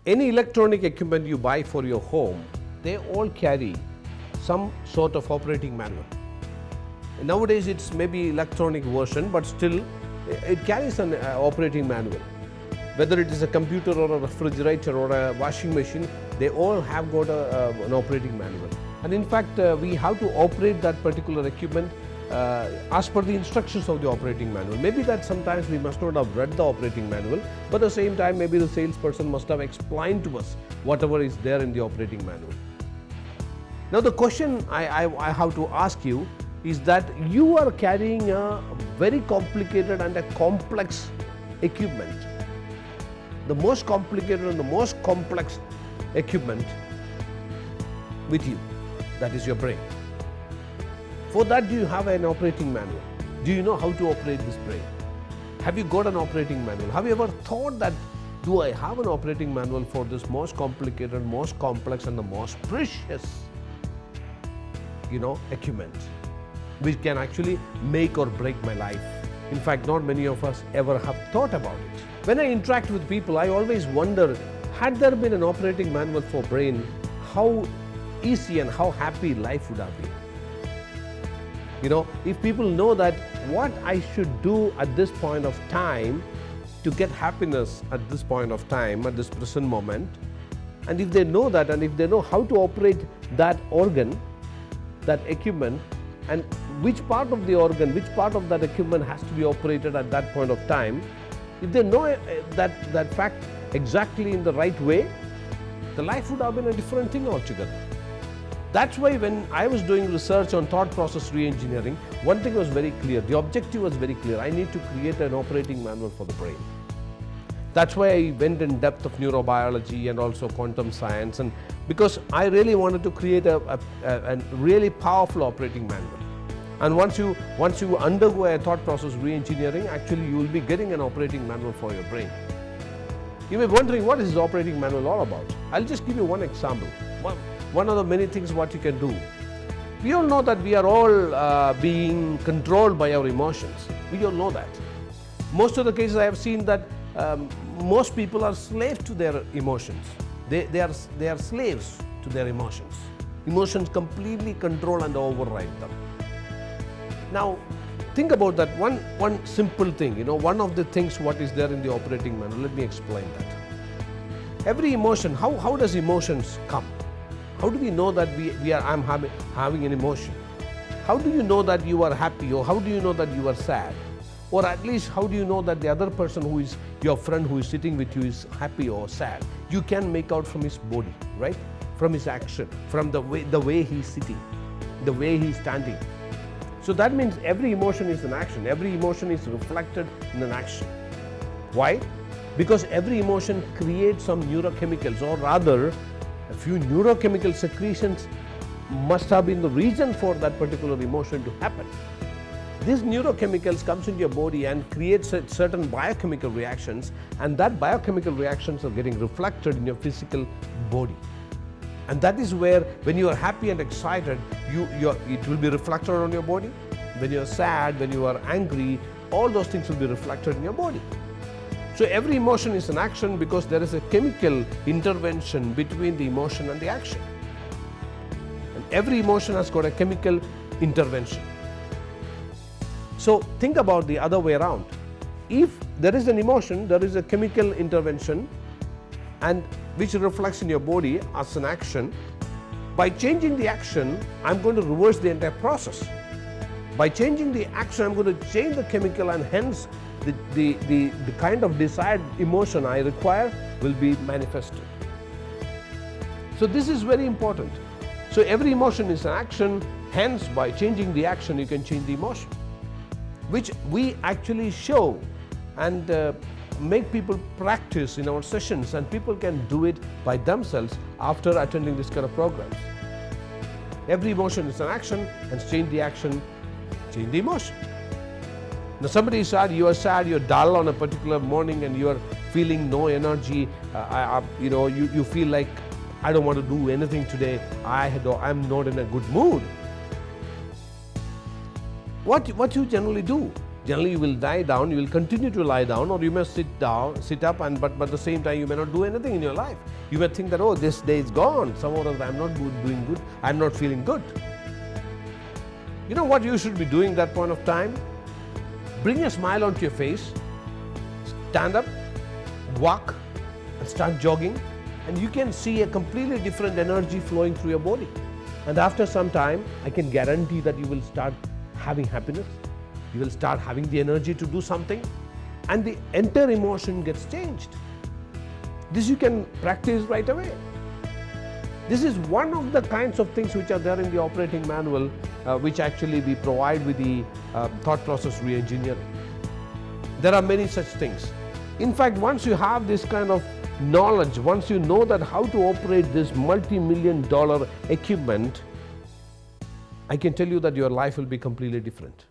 Any electronic equipment you buy for your home, they all carry some sort of operating manual. Nowadays it's maybe electronic version, but still it carries an operating manual. Whether it is a computer or a refrigerator or a washing machine, they all have got an operating manual. And in fact, we have to operate that particular equipment as per the instructions of the operating manual. Maybe that sometimes we must not have read the operating manual, but at the same time maybe the salesperson must have explained to us whatever is there in the operating manual. Now the question I have to ask you is that you are carrying a very complicated and a complex equipment. The most complicated and the most complex equipment with you, that is your brain. For that, do you have an operating manual? Do you know how to operate this brain? Have you got an operating manual? Have you ever thought that, do I have an operating manual for this most complicated, most complex and the most precious, equipment, which can actually make or break my life? In fact, not many of us ever have thought about it. When I interact with people, I always wonder, had there been an operating manual for brain, how easy and how happy life would have been. If people know that what I should do at this point of time to get happiness at this point of time, at this present moment, and if they know that, and if they know how to operate that organ, that equipment, and which part of the organ, which part of that equipment has to be operated at that point of time, if they know that fact exactly in the right way, the life would have been a different thing altogether. That's why when I was doing research on thought process re-engineering, one thing was very clear, the objective was very clear. I need to create an operating manual for the brain. That's why I went in depth of neurobiology and also quantum science, and because I really wanted to create a really powerful operating manual. And once you undergo a thought process re-engineering, actually you will be getting an operating manual for your brain. You may be wondering, what is this operating manual all about? I'll just give you one example. One of the many things what you can do. We all know that we are all being controlled by our emotions. We all know that. Most of the cases I have seen that most people are slaves to their emotions. They are slaves to their emotions. Emotions completely control and override them. Now think about that one simple thing, one of the things what is there in the operating manual. Let me explain that. Every emotion, how does emotions come? How do we know that I'm having an emotion? How do you know that you are happy, or how do you know that you are sad? Or at least how do you know that the other person who is your friend who is sitting with you is happy or sad? You can make out from his body, right? From his action, from the way he's sitting, the way he's standing. So that means every emotion is an action. Every emotion is reflected in an action. Why? Because every emotion creates some neurochemicals, or rather a few neurochemical secretions must have been the reason for that particular emotion to happen. These neurochemicals comes into your body and creates certain biochemical reactions, and that biochemical reactions are getting reflected in your physical body. And that is where, when you are happy and excited, it will be reflected on your body. When you are sad, when you are angry, all those things will be reflected in your body. So every emotion is an action because there is a chemical intervention between the emotion and the action. And every emotion has got a chemical intervention. So think about the other way around. If there is an emotion, there is a chemical intervention, and which reflects in your body as an action. By changing the action, I'm going to reverse the entire process. By changing the action, I'm going to change the chemical, and hence the kind of desired emotion I require will be manifested. So this is very important. So every emotion is an action, hence by changing the action you can change the emotion, which we actually show and make people practice in our sessions, and people can do it by themselves after attending this kind of programs. Every emotion is an action, and change the action, change the emotion. Now somebody is sad, you're dull on a particular morning and you're feeling no energy, you feel like I don't want to do anything today, I'm not in a good mood. What you generally do? Generally, you will lie down, you will continue to lie down, or you may sit up, but at the same time, you may not do anything in your life. You may think that, oh, this day is gone, somehow or other I'm not doing good, I'm not feeling good. You know what you should be doing at that point of time? Bring a smile onto your face, stand up, walk, and start jogging, and you can see a completely different energy flowing through your body. And after some time, I can guarantee that you will start having happiness. You will start having the energy to do something, and the entire emotion gets changed. This you can practice right away. This is one of the kinds of things which are there in the operating manual, which actually we provide with the thought process re-engineering. There are many such things. In fact, once you have this kind of knowledge, once you know that how to operate this multi-million-dollar equipment, I can tell you that your life will be completely different.